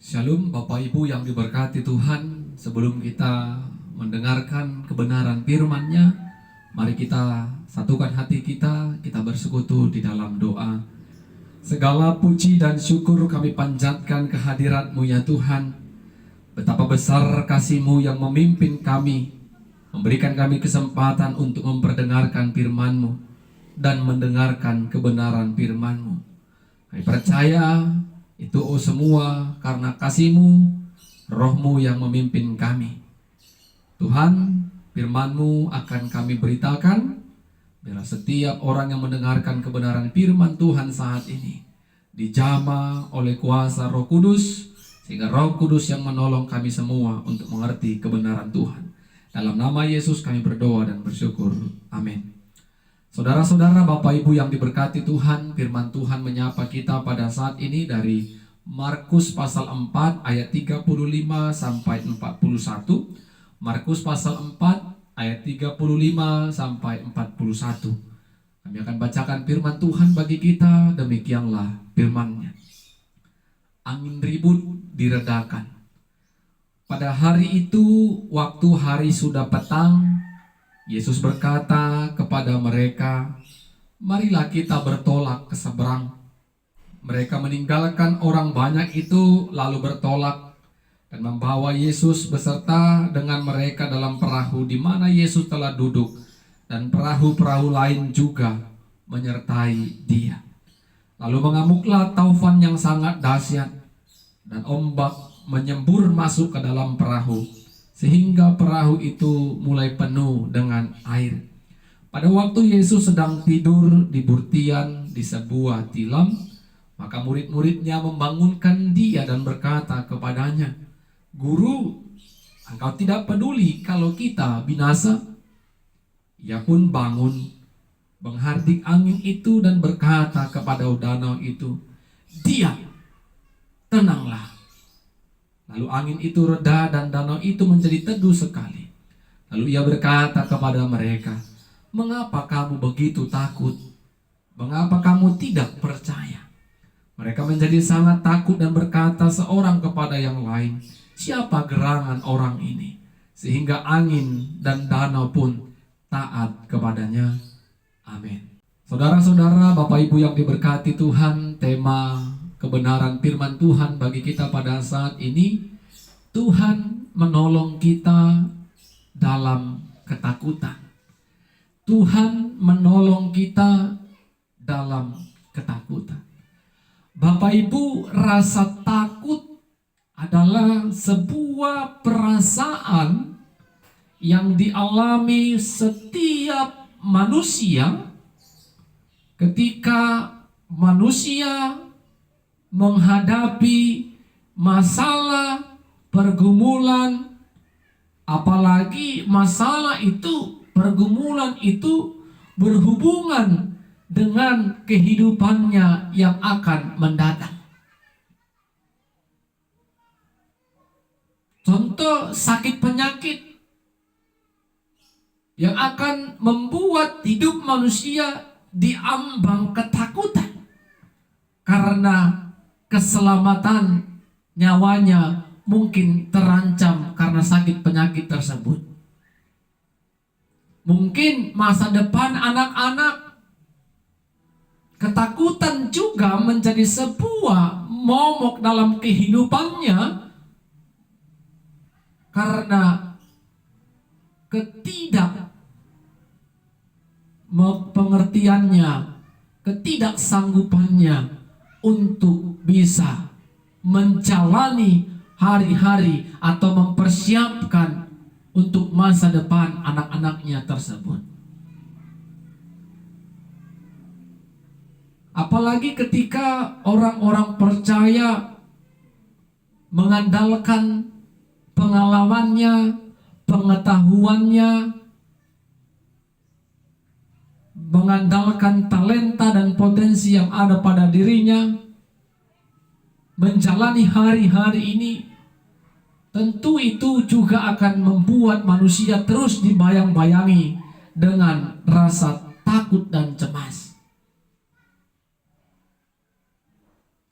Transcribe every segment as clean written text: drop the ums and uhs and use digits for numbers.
Shalom Bapak Ibu yang diberkati Tuhan. Sebelum kita mendengarkan kebenaran firman-Nya, mari kita satukan hati kita bersekutu di dalam doa. Segala puji dan syukur kami panjatkan kehadirat-Mu ya Tuhan. Betapa besar kasih-Mu yang memimpin kami, memberikan kami kesempatan untuk memperdengarkan firman-Mu dan mendengarkan kebenaran firman-Mu. Kami percaya itu semua karena kasih-Mu, Roh-Mu yang memimpin kami. Tuhan, firman-Mu akan kami beritakan, biar setiap orang yang mendengarkan kebenaran firman Tuhan saat ini dijamah oleh kuasa Roh Kudus, sehingga Roh Kudus yang menolong kami semua untuk mengerti kebenaran Tuhan. Dalam nama Yesus kami berdoa dan bersyukur. Amin. Saudara-saudara, Bapak Ibu yang diberkati Tuhan, firman Tuhan menyapa kita pada saat ini dari Markus pasal 4 ayat 35 sampai 41. Markus pasal 4 ayat 35 sampai 41. Kami akan bacakan firman Tuhan bagi kita, demikianlah firman-Nya. Angin ribut diredakan. Pada hari itu, waktu hari sudah petang, Yesus berkata kepada mereka, "Marilah kita bertolak ke seberang." Mereka meninggalkan orang banyak itu lalu bertolak dan membawa Yesus beserta dengan mereka dalam perahu di mana Yesus telah duduk, dan perahu-perahu lain juga menyertai Dia. Lalu mengamuklah taufan yang sangat dahsyat, dan ombak menyembur masuk ke dalam perahu, sehingga perahu itu mulai penuh dengan air. Pada waktu Yesus sedang tidur di burtian di sebuah tilam, maka murid-muridnya membangunkan Dia dan berkata kepadanya, "Guru, Engkau tidak peduli kalau kita binasa?" Ia pun bangun, menghardik angin itu dan berkata kepada danau itu, "Diam, tenanglah." Lalu angin itu reda dan danau itu menjadi teduh sekali. Lalu Ia berkata kepada mereka, "Mengapa kamu begitu takut? Mengapa kamu tidak percaya?" Mereka menjadi sangat takut dan berkata seorang kepada yang lain, "Siapa gerangan orang ini, sehingga angin dan danau pun taat kepadanya?" Amin. Saudara-saudara, Bapak Ibu yang diberkati Tuhan, tema kebenaran firman Tuhan bagi kita pada saat ini, Tuhan menolong kita dalam ketakutan. Tuhan menolong kita dalam ketakutan. Bapak Ibu, rasa takut adalah sebuah perasaan yang dialami setiap manusia ketika manusia menghadapi masalah, pergumulan, apalagi pergumulan itu berhubungan dengan kehidupannya yang akan mendatang. Contoh sakit penyakit yang akan membuat hidup manusia diambang ketakutan karena keselamatan nyawanya mungkin terancam karena sakit penyakit tersebut. Mungkin masa depan anak-anak, ketakutan juga menjadi sebuah momok dalam kehidupannya karena pengertiannya, ketidaksanggupannya untuk bisa menjalani hari-hari atau mempersiapkan untuk masa depan anak-anaknya tersebut. Apalagi ketika orang-orang percaya mengandalkan pengalamannya, pengetahuannya, mengandalkan talenta dan potensi yang ada pada dirinya, menjalani hari-hari ini, tentu itu juga akan membuat manusia terus dibayang-bayangi dengan rasa takut dan cemas.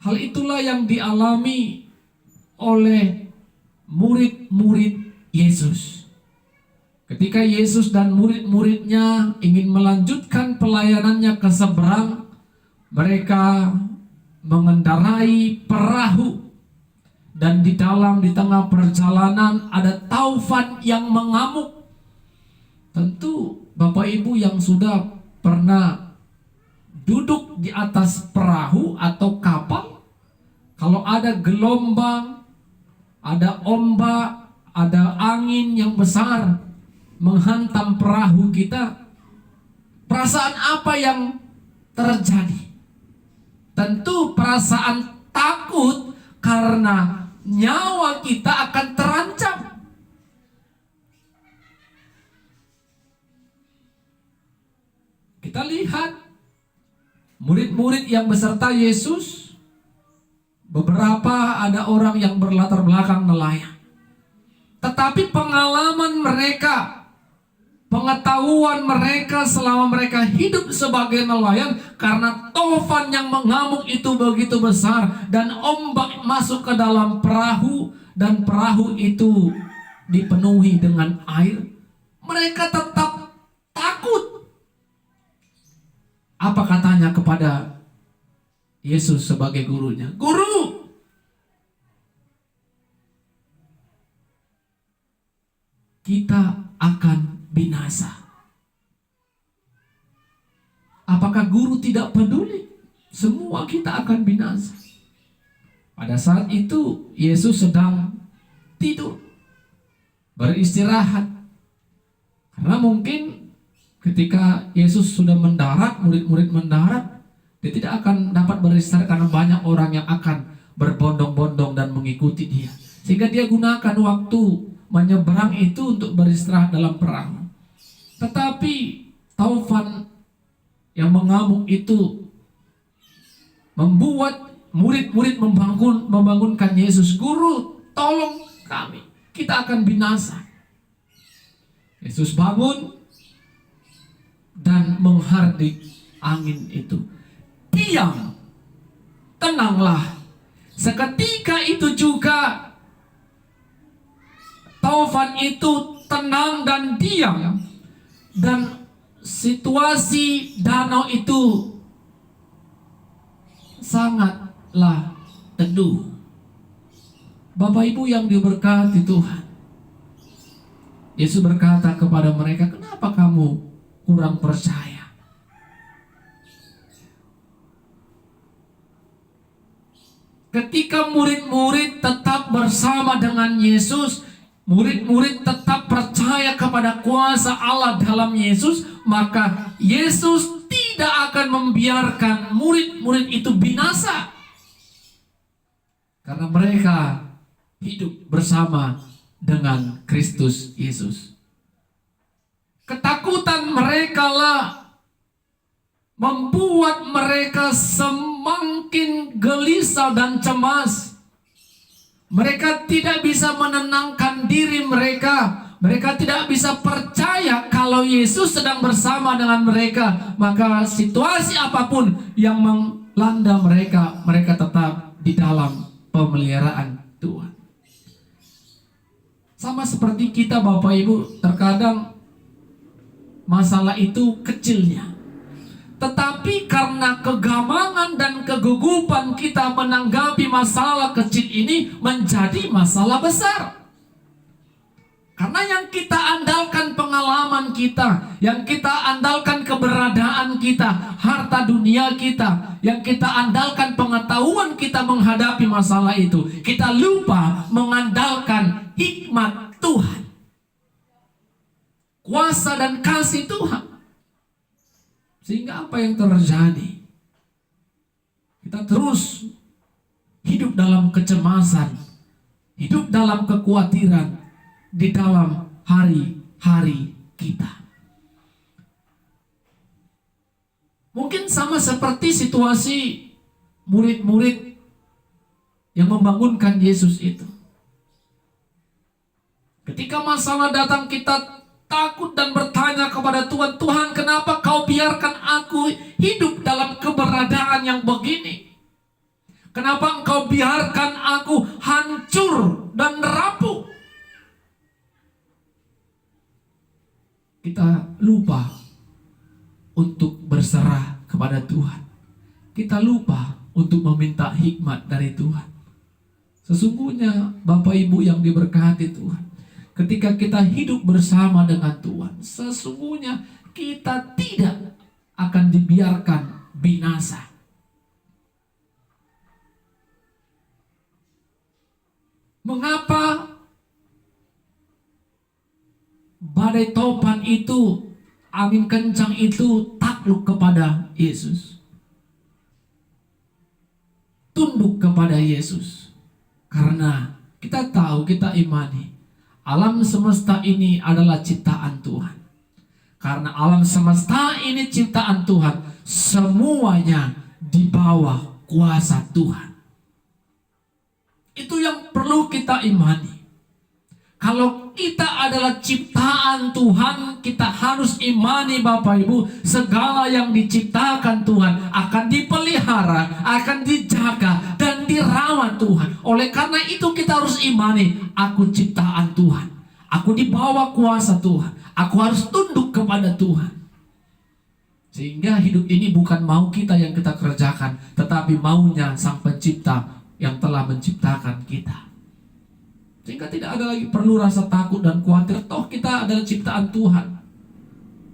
Hal itulah yang dialami oleh murid-murid Yesus. Ketika Yesus dan murid-muridnya ingin melanjutkan pelayanannya ke seberang, mereka mengendarai perahu, dan di tengah perjalanan ada taufan yang mengamuk. Tentu Bapak Ibu yang sudah pernah duduk di atas perahu atau kapal, kalau ada gelombang, ada ombak, ada angin yang besar menghantam perahu kita, perasaan apa yang terjadi? Tentu perasaan takut, karena nyawa kita akan terancam. Kita lihat murid-murid yang beserta Yesus, beberapa ada orang yang berlatar belakang nelayan. Tetapi pengalaman mereka, pengetahuan mereka selama mereka hidup sebagai nelayan, karena taufan yang mengamuk itu begitu besar dan ombak masuk ke dalam perahu, dan perahu itu dipenuhi dengan air, mereka tetap takut. Apa katanya kepada Yesus sebagai gurunya? Guru, kita akan binasa. Apakah guru tidak peduli? Semua kita akan binasa. Pada saat itu Yesus sedang tidur, beristirahat. Karena mungkin ketika Yesus sudah mendarat, murid-murid mendarat, dia tidak akan dapat beristirahat karena banyak orang yang akan berbondong-bondong dan mengikuti dia. Sehingga dia gunakan waktu menyeberang itu untuk beristirahat dalam perahu. Tetapi taufan yang mengamuk itu membuat murid-murid membangunkan Yesus. Guru, tolong kami, kita akan binasa. Yesus bangun dan menghardik angin itu. Diam, tenanglah. Seketika itu juga taufan itu tenang dan diam, dan situasi danau itu sangatlah teduh. Bapak Ibu yang diberkati Tuhan, Yesus berkata kepada mereka, kenapa kamu kurang percaya? Ketika murid-murid tetap bersama dengan Yesus, murid-murid tetap percaya kepada kuasa Allah dalam Yesus, maka Yesus tidak akan membiarkan murid-murid itu binasa. Karena mereka hidup bersama dengan Kristus Yesus. Ketakutan mereka lah membuat mereka semakin gelisah dan cemas. Mereka tidak bisa menenangkan diri mereka. Mereka tidak bisa percaya kalau Yesus sedang bersama dengan mereka. Maka situasi apapun yang melanda mereka, mereka tetap di dalam pemeliharaan Tuhan. Sama seperti kita Bapak Ibu, terkadang masalah itu kecilnya, tetapi karena kegamangan dan kegugupan kita menanggapi masalah kecil ini menjadi masalah besar. Karena yang kita andalkan pengalaman kita, yang kita andalkan keberadaan kita, harta dunia kita, yang kita andalkan pengetahuan kita menghadapi masalah itu, kita lupa mengandalkan hikmat Tuhan, kuasa dan kasih Tuhan. Sehingga apa yang terjadi? Kita terus hidup dalam kecemasan, hidup dalam kekhawatiran di dalam hari-hari kita. Mungkin sama seperti situasi murid-murid yang membangunkan Yesus itu. Ketika masalah datang, kita takut dan bertanya kepada Tuhan, Tuhan, kenapa kau biarkan aku hidup dalam keberadaan yang begini? Kenapa Engkau biarkan aku hancur dan rapuh? Kita lupa untuk berserah kepada Tuhan. Kita lupa untuk meminta hikmat dari Tuhan. Sesungguhnya Bapak Ibu yang diberkati Tuhan, ketika kita hidup bersama dengan Tuhan, sesungguhnya kita tidak akan dibiarkan binasa. Mengapa badai topan itu, angin kencang itu takluk kepada Yesus, tunduk kepada Yesus? Karena kita tahu, kita imani alam semesta ini adalah ciptaan Tuhan. Karena alam semesta ini ciptaan Tuhan, semuanya di bawah kuasa Tuhan. Itu yang perlu kita imani. Kalau kita adalah ciptaan Tuhan, kita harus imani Bapak Ibu, segala yang diciptakan Tuhan akan dipelihara, akan dijaga dan dirawat Tuhan. Oleh karena itu kita harus imani, aku ciptaan Tuhan, aku di bawah kuasa Tuhan, aku harus tunduk kepada Tuhan. Sehingga hidup ini bukan mau kita yang kita kerjakan, tetapi maunya Sang Pencipta yang telah menciptakan kita. Sehingga tidak ada lagi perlu rasa takut dan khawatir. Toh kita adalah ciptaan Tuhan.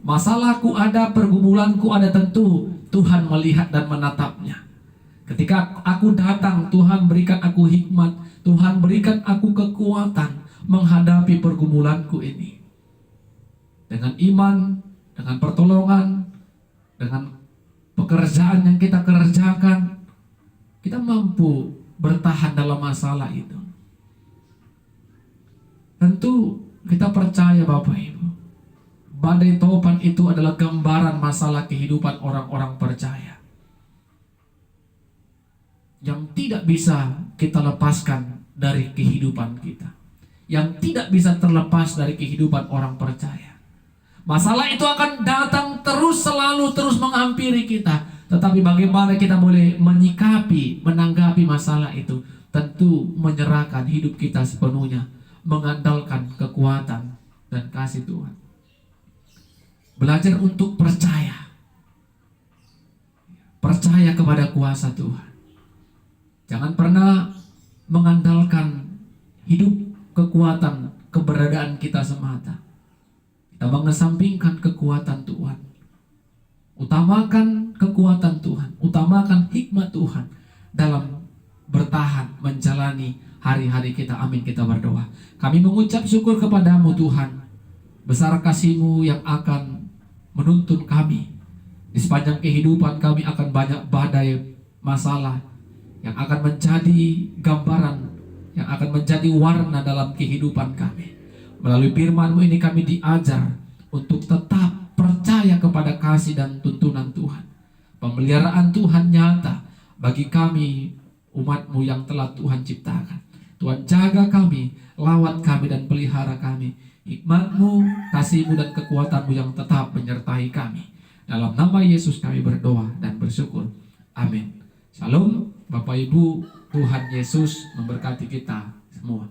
Masalahku ada, pergumulanku ada, tentu Tuhan melihat dan menatapnya. Ketika aku datang, Tuhan berikan aku hikmat, Tuhan berikan aku kekuatan menghadapi pergumulanku ini. Dengan iman, dengan pertolongan, dengan pekerjaan yang kita kerjakan, kita mampu bertahan dalam masalah itu. Tentu kita percaya Bapak Ibu, badai topan itu adalah gambaran masalah kehidupan orang-orang percaya yang tidak bisa kita lepaskan dari kehidupan kita, yang tidak bisa terlepas dari kehidupan orang percaya. Masalah itu akan datang terus, selalu terus menghampiri kita. Tetapi bagaimana kita boleh menyikapi, menanggapi masalah itu? Tentu menyerahkan hidup kita sepenuhnya, mengandalkan kekuatan dan kasih Tuhan. Belajar untuk percaya. Percaya kepada kuasa Tuhan. Jangan pernah mengandalkan hidup, kekuatan, keberadaan kita semata. Kita mengesampingkan kekuatan Tuhan. Utamakan kekuatan Tuhan, utamakan hikmat Tuhan dalam bertahan menjalani hari-hari kita. Amin, kita berdoa. Kami mengucap syukur kepadamu Tuhan, besar kasih-Mu yang akan menuntun kami. Di sepanjang kehidupan kami akan banyak badai masalah yang akan menjadi gambaran, yang akan menjadi warna dalam kehidupan kami. Melalui firman-Mu ini kami diajar untuk tetap percaya kepada kasih dan tuntunan Tuhan. Pemeliharaan Tuhan nyata bagi kami, umat-Mu yang telah Tuhan ciptakan. Tuhan jaga kami, lawat kami dan pelihara kami. Hikmat-Mu, kasih-Mu dan kekuatan-Mu yang tetap menyertai kami. Dalam nama Yesus kami berdoa dan bersyukur. Amin. Shalom Bapak Ibu, Tuhan Yesus memberkati kita semua.